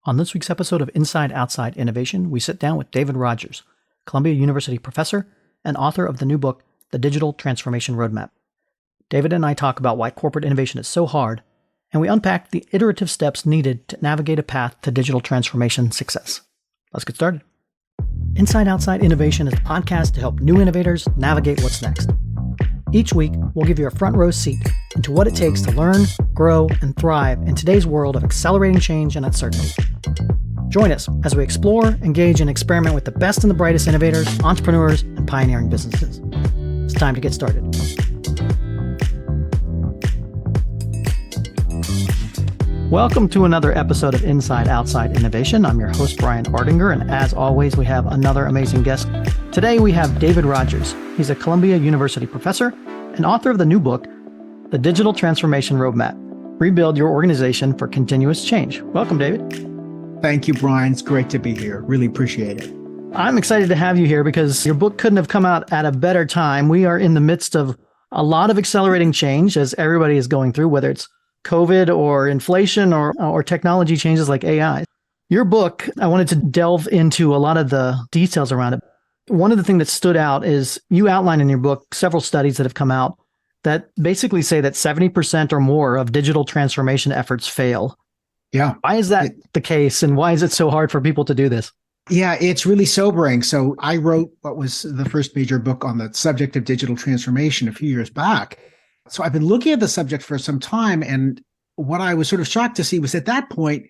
On this week's episode of Inside Outside Innovation, we sit down with David Rogers, Columbia University professor and author of the new book, The Digital Transformation Roadmap. David and I talk about why corporate innovation is so hard, and we unpack the iterative steps needed to navigate a path to digital transformation success. Let's get started. Inside Outside Innovation is a podcast to help new innovators navigate what's next. Each week, we'll give you a front row seat into what it takes to learn, grow, and thrive in today's world of accelerating change and uncertainty. Join us as we explore, engage, and experiment with the best and the brightest innovators, entrepreneurs, and pioneering businesses. It's time to get started. Welcome to another episode of Inside Outside Innovation. I'm your host, Brian Ardinger, and as always, we have another amazing guest. Today, we have David Rogers. He's a Columbia University professor and author of the new book, The Digital Transformation Roadmap: Rebuild Your Organization for Continuous Change. Welcome, David. Thank you, Brian. It's great to be here. Really appreciate it. I'm excited to have you here because your book couldn't have come out at a better time. We are in the midst of a lot of accelerating change as everybody is going through, whether it's COVID or inflation or technology changes like AI. Your book, I wanted to delve into a lot of the details around it. One of the things that stood out is you outline in your book several studies that have come out that basically say that 70% or more of digital transformation efforts fail. Yeah. Why is that the case, and why is it so hard for people to do this? Yeah, it's really sobering. So I wrote what was the first major book on the subject of digital transformation a few years back. So I've been looking at the subject for some time, and what I was sort of shocked to see was at that point,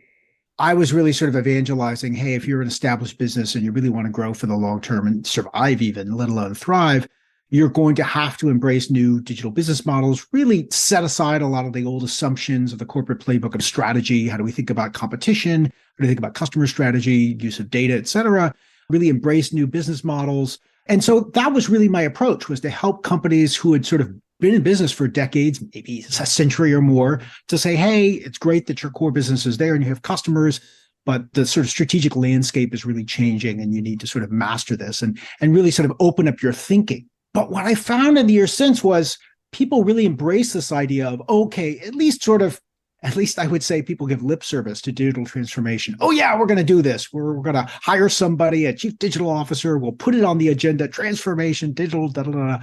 I was really sort of evangelizing, hey, if you're an established business and you really want to grow for the long term and survive even, let alone thrive, you're going to have to embrace new digital business models, really set aside a lot of the old assumptions of the corporate playbook of strategy. How do we think about competition? How do we think about customer strategy, use of data, et cetera? Really embrace new business models. And so that was really my approach, was to help companies who had sort of been in business for decades, maybe a century or more, to say, hey, it's great that your core business is there and you have customers, but the sort of strategic landscape is really changing and you need to sort of master this and really sort of open up your thinking. But what I found in the years since was people really embrace this idea of, okay, at least I would say people give lip service to digital transformation. Oh yeah, we're going to do this. We're going to hire somebody, a chief digital officer. We'll put it on the agenda, transformation, digital, da, da, da.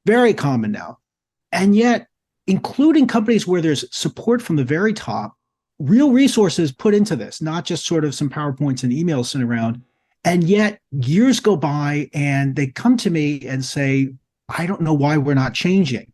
Very common now. And yet, including companies where there's support from the very top, real resources put into this, not just sort of some PowerPoints and emails sent around. And yet years go by and they come to me and say, I don't know why we're not changing,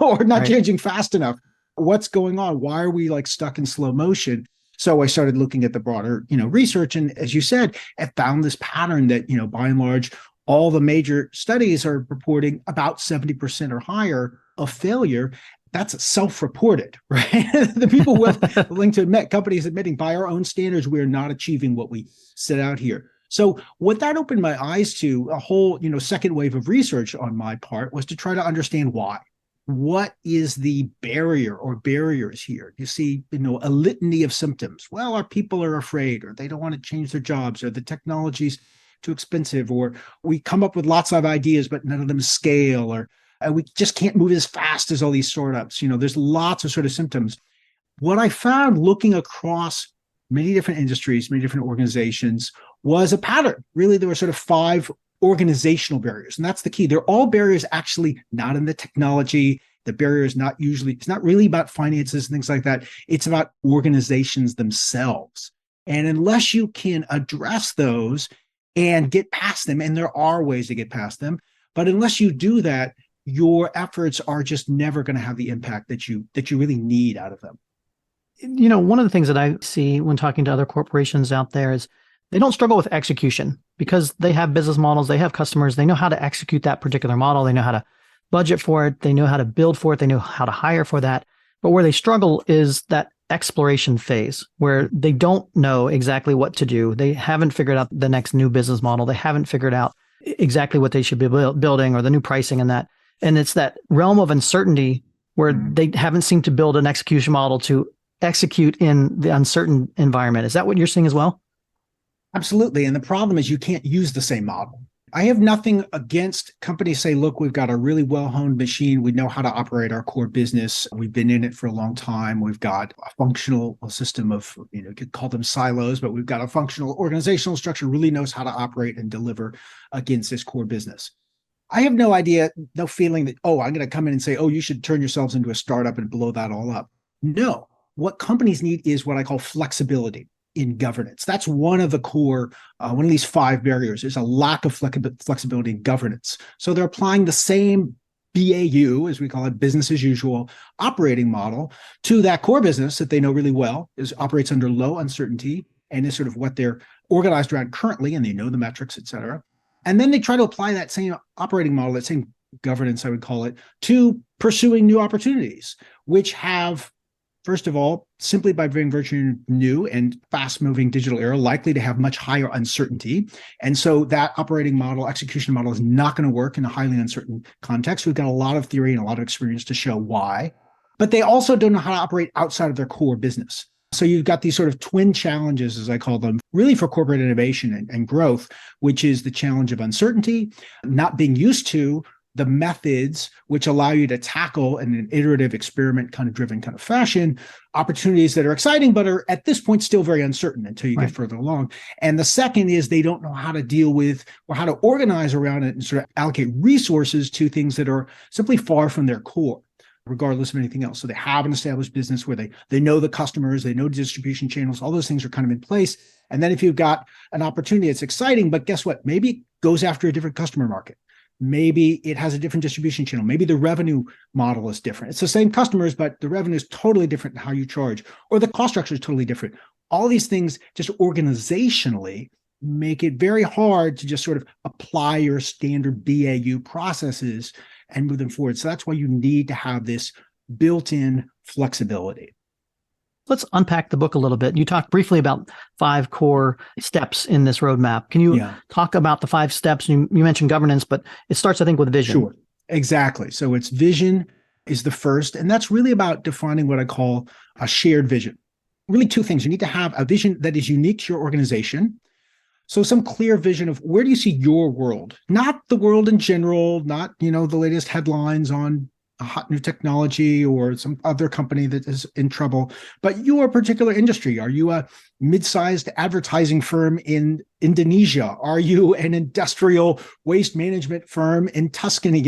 or not changing fast enough. What's going on? Why are we like stuck in slow motion? So I started looking at the broader, research. And as you said, I found this pattern that, by and large, all the major studies are reporting about 70% or higher of failure. That's self-reported, right? The people willing to admit, companies admitting by our own standards, we're not achieving what we set out here. So what that opened my eyes to, a whole, second wave of research on my part, was to try to understand why. What is the barrier or barriers here? You see, a litany of symptoms. Well, our people are afraid, or they don't want to change their jobs, or the technology's too expensive, or we come up with lots of ideas, but none of them scale, or we just can't move as fast as all these startups. There's lots of sort of symptoms. What I found looking across many different industries, many different organizations, was a pattern. Really, there were sort of 5 organizational barriers. And that's the key. They're all barriers actually not in the technology. The barrier is it's not really about finances and things like that. It's about organizations themselves. And unless you can address those and get past them, and there are ways to get past them, but unless you do that, your efforts are just never going to have the impact that you really need out of them. One of the things that I see when talking to other corporations out there is they don't struggle with execution because they have business models, they have customers, they know how to execute that particular model, they know how to budget for it, they know how to build for it, they know how to hire for that. But where they struggle is that exploration phase where they don't know exactly what to do. They haven't figured out the next new business model. They haven't figured out exactly what they should be building or the new pricing and that. And it's that realm of uncertainty where they haven't seemed to build an execution model to execute in the uncertain environment. Is that what you're seeing as well? Absolutely. And the problem is you can't use the same model. I have nothing against companies say, look, we've got a really well-honed machine. We know how to operate our core business. We've been in it for a long time. We've got a functional system of, you could call them silos, but we've got a functional organizational structure, really knows how to operate and deliver against this core business. I have no idea, no feeling that, oh, I'm going to come in and say, oh, you should turn yourselves into a startup and blow that all up. No, what companies need is what I call flexibility in governance. That's one of the core, one of these 5 barriers is a lack of flexibility in governance. So they're applying the same BAU, as we call it, business as usual operating model to that core business that they know really well, operates under low uncertainty and is sort of what they're organized around currently, and they know the metrics, et cetera. And then they try to apply that same operating model, that same governance, I would call it, to pursuing new opportunities, which have, first of all, simply by being virtue new and fast-moving digital era, likely to have much higher uncertainty. And so that operating model, execution model is not going to work in a highly uncertain context. We've got a lot of theory and a lot of experience to show why. But they also don't know how to operate outside of their core business. So you've got these sort of twin challenges, as I call them, really for corporate innovation and growth, which is the challenge of uncertainty, not being used to the methods which allow you to tackle in an iterative experiment kind of driven kind of fashion, opportunities that are exciting, but are at this point still very uncertain until you get further along. And the second is they don't know how to deal with or how to organize around it and sort of allocate resources to things that are simply far from their core, regardless of anything else. So they have an established business where they know the customers, they know distribution channels, all those things are kind of in place. And then if you've got an opportunity, it's exciting, but guess what? Maybe it goes after a different customer market. Maybe it has a different distribution channel. Maybe the revenue model is different. It's the same customers, but the revenue is totally different in how you charge, or the cost structure is totally different. All these things just organizationally make it very hard to just sort of apply your standard BAU processes and move them forward. So that's why you need to have this built-in flexibility. Let's unpack the book a little bit. You talked briefly about 5 core steps in this roadmap. Can you talk about the 5 steps? You mentioned governance, but it starts, I think, with vision. Sure, exactly. So it's vision is the first, and that's really about defining what I call a shared vision. Really 2 things. You need to have a vision that is unique to your organization. So some clear vision of where do you see your world, not the world in general, not, the latest headlines on a hot new technology or some other company that is in trouble, but your particular industry. Are you a mid-sized advertising firm in Indonesia? Are you an industrial waste management firm in Tuscany?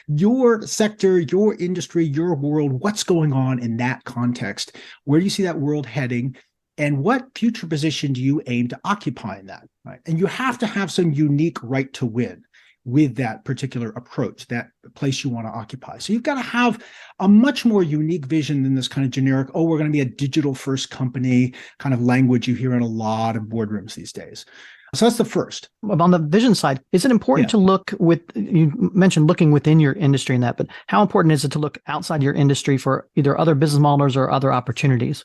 Your sector, your industry, your world, what's going on in that context? Where do you see that world heading? And what future position do you aim to occupy in that? Right? And you have to have some unique right to win with that particular approach, that place you want to occupy. So you've got to have a much more unique vision than this kind of generic, oh, we're going to be a digital first company kind of language you hear in a lot of boardrooms these days. So that's the first. On the vision side, is it important to look you mentioned looking within your industry in that, but how important is it to look outside your industry for either other business models or other opportunities?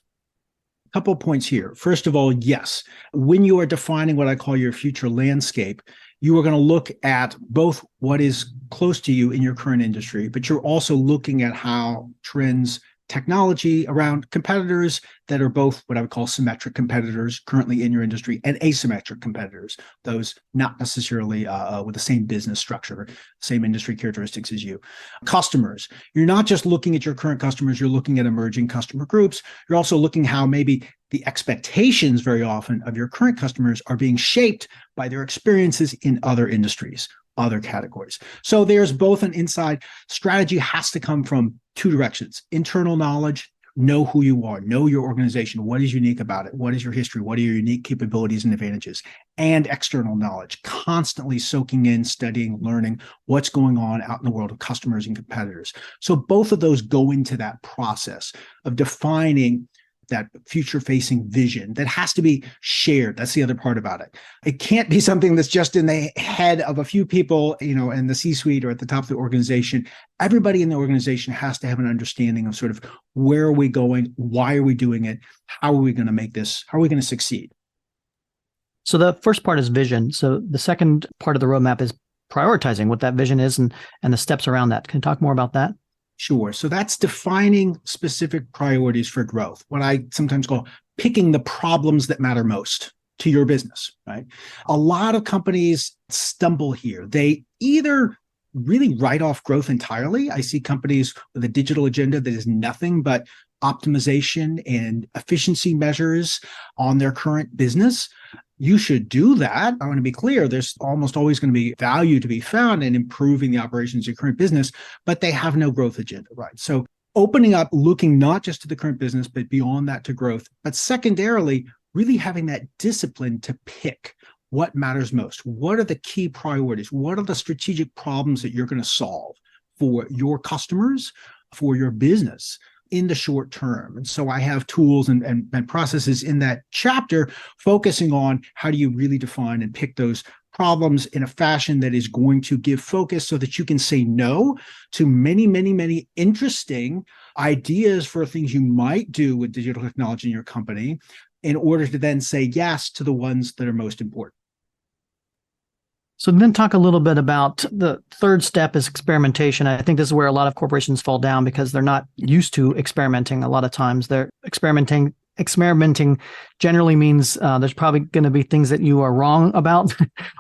Couple of points here. First of all, yes, when you are defining what I call your future landscape, you are going to look at both what is close to you in your current industry, but you're also looking at how trends, technology around competitors that are both what I would call symmetric competitors currently in your industry and asymmetric competitors, those not necessarily with the same business structure, same industry characteristics as you. Customers, you're not just looking at your current customers, you're looking at emerging customer groups. You're also looking how maybe the expectations very often of your current customers are being shaped by their experiences in other industries, other categories. So there's both an inside strategy has to come from 2 directions: internal knowledge, know who you are, know your organization, what is unique about it, what is your history, what are your unique capabilities and advantages, and external knowledge, constantly soaking in, studying, learning what's going on out in the world of customers and competitors. So both of those go into that process of defining that future-facing vision that has to be shared. That's the other part about it. It can't be something that's just in the head of a few people, in the C-suite or at the top of the organization. Everybody in the organization has to have an understanding of sort of where are we going, why are we doing it, how are we going to make this, how are we going to succeed? So the first part is vision. So the second part of the roadmap is prioritizing what that vision is and the steps around that. Can you talk more about that? Sure. So that's defining specific priorities for growth, what I sometimes call picking the problems that matter most. to your business, right? A lot of companies stumble here. They either really write off growth entirely. I see companies with a digital agenda that is nothing but optimization and efficiency measures on their current business. You should do that. I want to be clear. There's almost always going to be value to be found in improving the operations of your current business, but they have no growth agenda, right? So opening up, looking not just to the current business, but beyond that to growth. But secondarily, really having that discipline to pick what matters most. What are the key priorities? What are the strategic problems that you're going to solve for your customers, for your business in the short term? And so I have tools and processes in that chapter focusing on how do you really define and pick those problems in a fashion that is going to give focus so that you can say no to many, many, many interesting ideas for things you might do with digital technology in your company in order to then say yes to the ones that are most important. So then talk a little bit about the third step is experimentation. I think this is where a lot of corporations fall down because they're not used to experimenting. A lot of times they're experimenting. Experimenting generally means there's probably going to be things that you are wrong about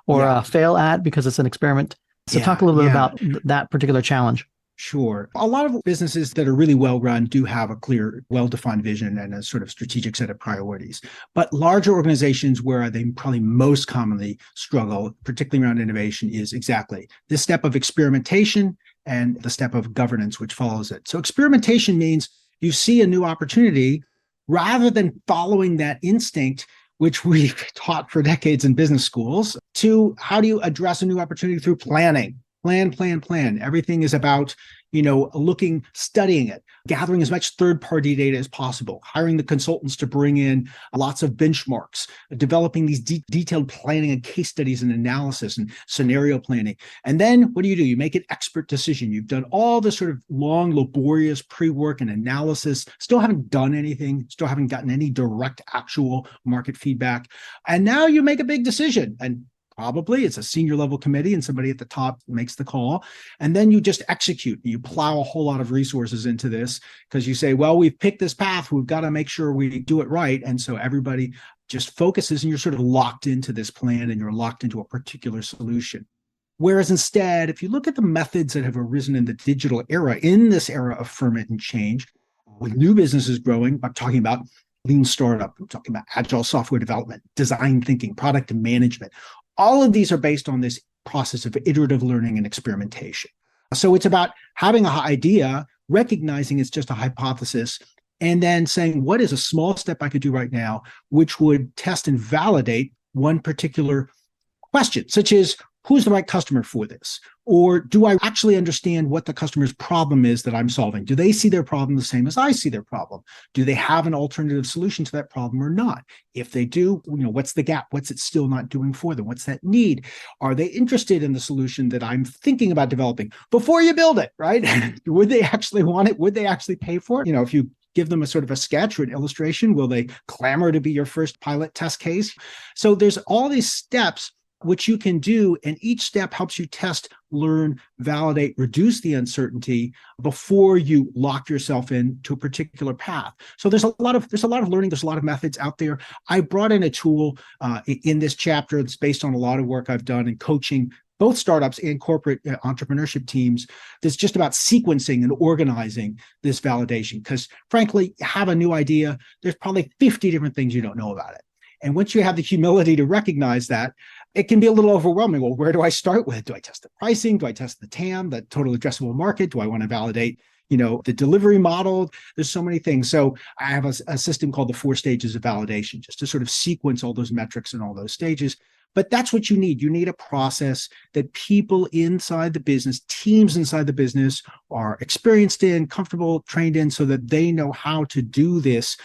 or fail at because it's an experiment. So talk a little bit about that particular challenge. Sure. A lot of businesses that are really well run do have a clear, well-defined vision and a sort of strategic set of priorities. But larger organizations where they probably most commonly struggle, particularly around innovation, is exactly this step of experimentation and the step of governance, which follows it. So experimentation means you see a new opportunity rather than following that instinct, which we've taught for decades in business schools, to how do you address a new opportunity through planning? Plan. Everything is about, looking, studying it, gathering as much third-party data as possible, hiring the consultants to bring in lots of benchmarks, developing these detailed planning and case studies and analysis and scenario planning. And then what do? You make an expert decision. You've done all this sort of long, laborious pre-work and analysis, still haven't done anything, still haven't gotten any direct actual market feedback. And now you make a big decision. And probably it's a senior level committee and somebody at the top makes the call. And then you just execute. You plow a whole lot of resources into this because you say, well, we've picked this path. We've got to make sure we do it right. And so everybody just focuses and you're sort of locked into this plan and you're locked into a particular solution. Whereas instead, if you look at the methods that have arisen in the digital era, in this era of ferment and change, with new businesses growing, I'm talking about lean startup, I'm talking about agile software development, design thinking, product management. All of these are based on this process of iterative learning and experimentation. So it's about having an idea, recognizing it's just a hypothesis, and then saying, what is a small step I could do right now, which would test and validate one particular question, such as, who's the right customer for this? Or do I actually understand what the customer's problem is that I'm solving? Do they see their problem the same as I see their problem? Do they have an alternative solution to that problem or not? If they do, what's the gap? What's it still not doing for them? What's that need? Are they interested in the solution that I'm thinking about developing before you build it, right? Would they actually want it? Would they actually pay for it? If you give them a sort of a sketch or an illustration, will they clamor to be your first pilot test case? So there's all these steps which you can do, and each step helps you test, learn, validate, reduce the uncertainty before you lock yourself into a particular path. So there's a lot of learning, there's a lot of methods out there. I brought in a tool in this chapter that's based on a lot of work I've done in coaching both startups and corporate entrepreneurship teams that's just about sequencing and organizing this validation. Because frankly, you have a new idea, there's probably 50 different things you don't know about it. And once you have the humility to recognize that, it can be a little overwhelming. Well, where do I start with? Do I test the pricing? Do I test the TAM, the total addressable market? Do I want to validate, the delivery model? There's so many things. So I have a system called the 4 stages of validation, just to sort of sequence all those metrics and all those stages. But that's what you need. You need a process that people inside the business, teams inside the business are experienced in, comfortable, trained in, so that they know how to do this.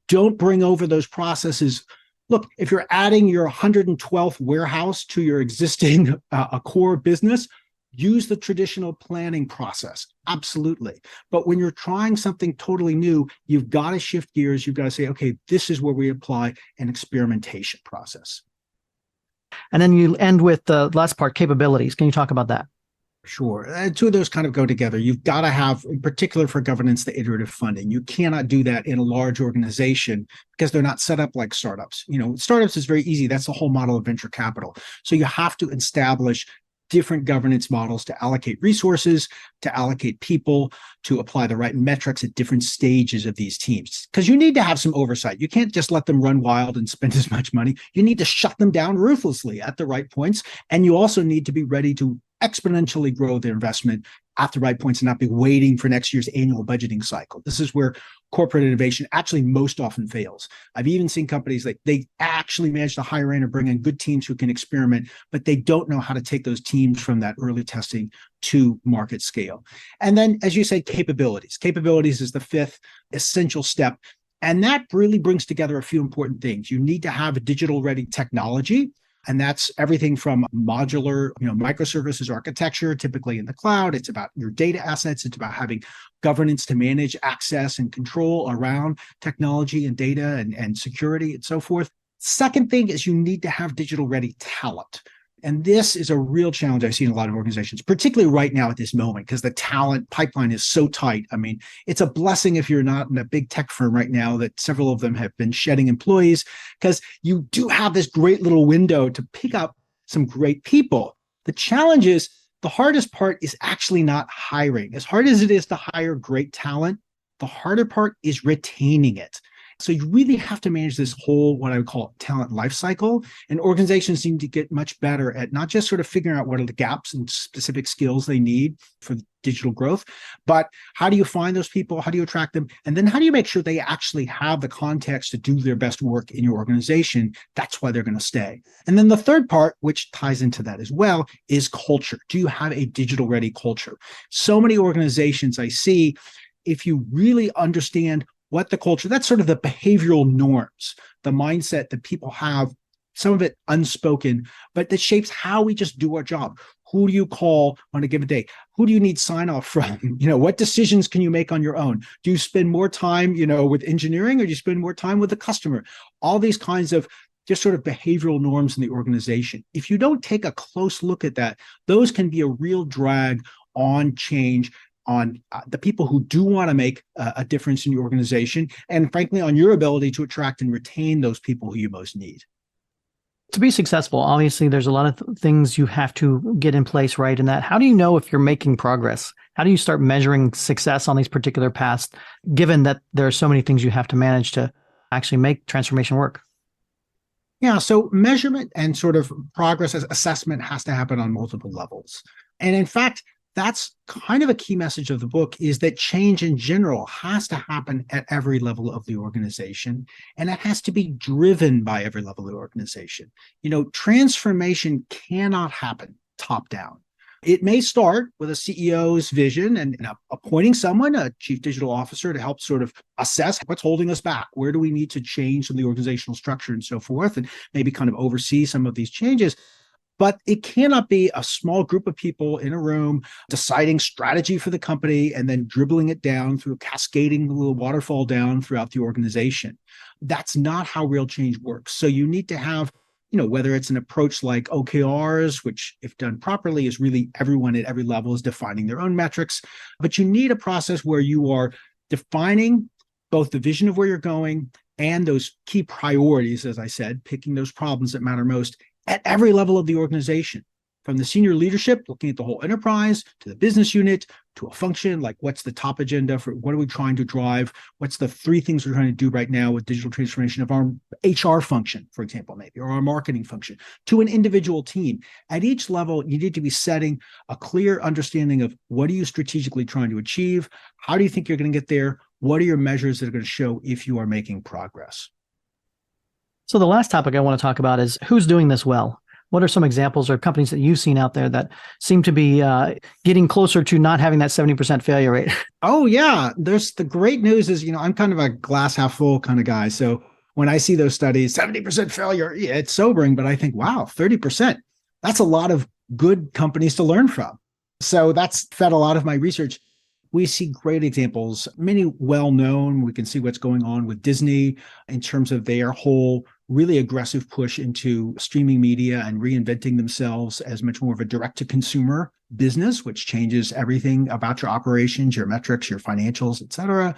Don't bring over those processes. Look, if you're adding your 112th warehouse to your existing a core business, use the traditional planning process. Absolutely. But when you're trying something totally new, you've got to shift gears. You've got to say, okay, this is where we apply an experimentation process. And then you end with the last part, capabilities. Can you talk about that? Sure. Two of those kind of go together. You've got to have, in particular for governance, the iterative funding. You cannot do that in a large organization because they're not set up like startups. Startups is very easy. That's the whole model of venture capital. So you have to establish different governance models to allocate resources, to allocate people, to apply the right metrics at different stages of these teams. Because you need to have some oversight. You can't just let them run wild and spend as much money. You need to shut them down ruthlessly at the right points. And you also need to be ready to exponentially grow their investment at the right points and not be waiting for next year's annual budgeting cycle. This is where corporate innovation actually most often fails. I've even seen companies like they actually manage to hire in or bring in good teams who can experiment, but they don't know how to take those teams from that early testing to market scale. And then, as you say, capabilities. Capabilities is the fifth essential step. And that really brings together a few important things. You need to have a digital ready technology. And that's everything from modular, microservices architecture, typically in the cloud. It's about your data assets. It's about having governance to manage access and control around technology and data and security and so forth. Second thing is you need to have digital ready talent. And this is a real challenge I see in a lot of organizations, particularly right now at this moment, because the talent pipeline is so tight. I mean, it's a blessing if you're not in a big tech firm right now that several of them have been shedding employees, because you do have this great little window to pick up some great people. The challenge is the hardest part is actually not hiring. As hard as it is to hire great talent, the harder part is retaining it. So you really have to manage this whole, what I would call talent life cycle. And organizations need to get much better at not just sort of figuring out what are the gaps and specific skills they need for digital growth, but how do you find those people? How do you attract them? And then how do you make sure they actually have the context to do their best work in your organization? That's why they're going to stay. And then the third part, which ties into that as well, is culture. Do you have a digital ready culture? So many organizations I see, if you really understand what the culture, that's sort of the behavioral norms, the mindset that people have, some of it unspoken, but that shapes how we just do our job. Who do you call on a given day? Who do you need sign off from? What decisions can you make on your own? Do you spend more time, with engineering, or do you spend more time with the customer? All these kinds of just sort of behavioral norms in the organization. If you don't take a close look at that, those can be a real drag on change, on the people who do want to make a difference in your organization, and frankly, on your ability to attract and retain those people who you most need. To be successful, obviously, there's a lot of things you have to get in place, right? And that, how do you know if you're making progress? How do you start measuring success on these particular paths, given that there are so many things you have to manage to actually make transformation work? Yeah, so measurement and sort of progress as assessment has to happen on multiple levels. And in fact, that's kind of a key message of the book, is that change in general has to happen at every level of the organization, and it has to be driven by every level of the organization. Transformation cannot happen top down. It may start with a CEO's vision and appointing someone, a chief digital officer, to help sort of assess what's holding us back. Where do we need to change some of the organizational structure and so forth, and maybe kind of oversee some of these changes. But it cannot be a small group of people in a room deciding strategy for the company and then dribbling it down through cascading the little waterfall down throughout the organization. That's not how real change works. So you need to have, whether it's an approach like OKRs, which if done properly is really everyone at every level is defining their own metrics. But you need a process where you are defining both the vision of where you're going and those key priorities, as I said, picking those problems that matter most at every level of the organization, from the senior leadership, looking at the whole enterprise, to the business unit, to a function, like what's the top agenda for what are we trying to drive? What's the 3 things we're trying to do right now with digital transformation of our HR function, for example, maybe, or our marketing function, to an individual team. At each level, you need to be setting a clear understanding of what are you strategically trying to achieve? How do you think you're going to get there? What are your measures that are going to show if you are making progress? So the last topic I want to talk about is who's doing this well. What are some examples or companies that you've seen out there that seem to be getting closer to not having that 70% failure rate? Oh, yeah. There's the great news is, I'm kind of a glass half full kind of guy. So when I see those studies, 70% failure, yeah, it's sobering, but I think, wow, 30%, that's a lot of good companies to learn from. So that's fed a lot of my research. We see great examples, many well-known. We can see what's going on with Disney in terms of their whole really aggressive push into streaming media and reinventing themselves as much more of a direct-to-consumer business, which changes everything about your operations, your metrics, your financials, et cetera.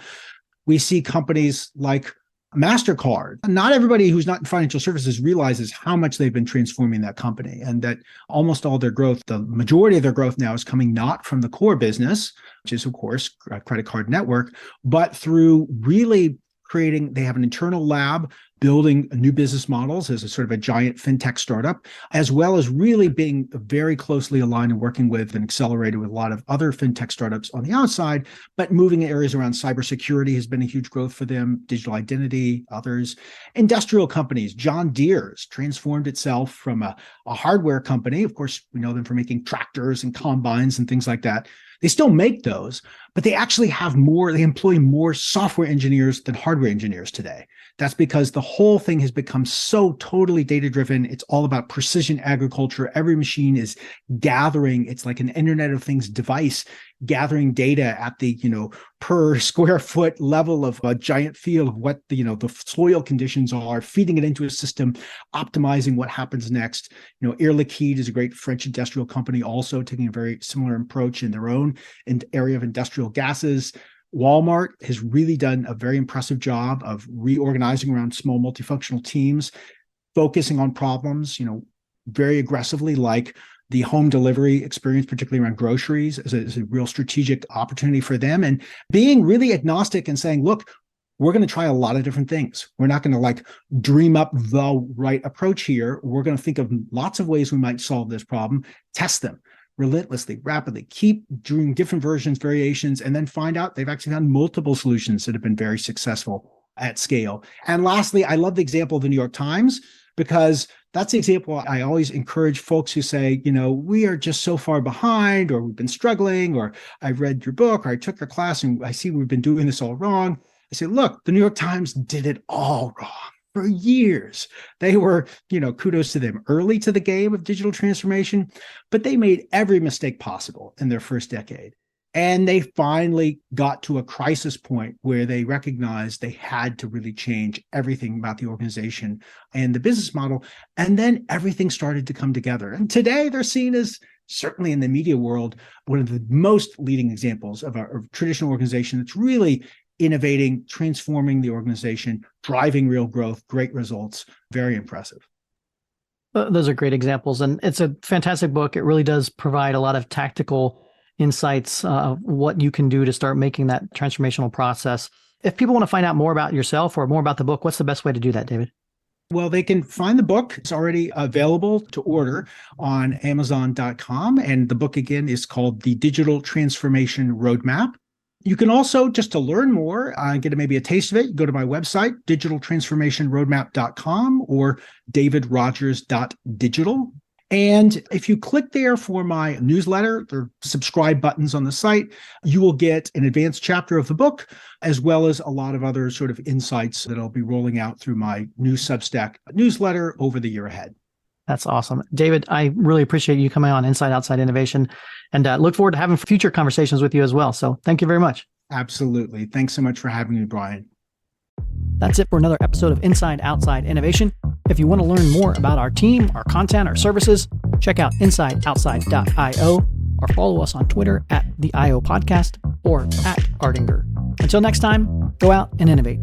We see companies like MasterCard. Not everybody who's not in financial services realizes how much they've been transforming that company, and that almost all their growth, the majority of their growth now, is coming not from the core business, which is, of course, a credit card network, but through really creating, they have an internal lab building new business models as a sort of a giant fintech startup, as well as really being very closely aligned and working with and accelerated with a lot of other fintech startups on the outside, but moving in areas around cybersecurity has been a huge growth for them, digital identity, others. Industrial companies, John Deere's transformed itself from a hardware company. Of course, we know them for making tractors and combines and things like that. They still make those, but they actually have more, they employ more software engineers than hardware engineers today. That's because the whole thing has become so totally data-driven. It's all about precision agriculture. Every machine is gathering, it's like an Internet of Things device, gathering data at the, per square foot level of a giant field of what the soil conditions are, feeding it into a system, optimizing what happens next. Air Liquide is a great French industrial company, also taking a very similar approach in their own area of industrial gases. Walmart has really done a very impressive job of reorganizing around small multifunctional teams, focusing on problems, very aggressively, like the home delivery experience, particularly around groceries, is a real strategic opportunity for them. And being really agnostic and saying, look, we're going to try a lot of different things. We're not going to dream up the right approach here. We're going to think of lots of ways we might solve this problem, test them relentlessly, rapidly, keep doing different versions, variations, and then find out they've actually found multiple solutions that have been very successful at scale. And lastly, I love the example of the New York Times, because that's the example I always encourage folks who say, we are just so far behind, or we've been struggling, or I've read your book, or I took your class and I see we've been doing this all wrong. I say, look, the New York Times did it all wrong. For years, they were, kudos to them, early to the game of digital transformation, but they made every mistake possible in their first decade. And they finally got to a crisis point where they recognized they had to really change everything about the organization and the business model. And then everything started to come together. And today they're seen as, certainly in the media world, one of the most leading examples of a traditional organization that's really innovating, transforming the organization, driving real growth, great results. Very impressive. Those are great examples. And it's a fantastic book. It really does provide a lot of tactical insights of what you can do to start making that transformational process. If people want to find out more about yourself or more about the book, what's the best way to do that, David? Well, they can find the book. It's already available to order on Amazon.com. And the book, again, is called The Digital Transformation Roadmap. You can also, just to learn more, get maybe a taste of it, go to my website, digitaltransformationroadmap.com or davidrogers.digital. And if you click there for my newsletter, there are subscribe buttons on the site, you will get an advanced chapter of the book, as well as a lot of other sort of insights that I'll be rolling out through my new Substack newsletter over the year ahead. That's awesome. David, I really appreciate you coming on Inside Outside Innovation, and look forward to having future conversations with you as well. So thank you very much. Absolutely. Thanks so much for having me, Brian. That's it for another episode of Inside Outside Innovation. If you want to learn more about our team, our content, our services, check out insideoutside.io or follow us on Twitter @the IO Podcast or @Ardinger. Until next time, go out and innovate.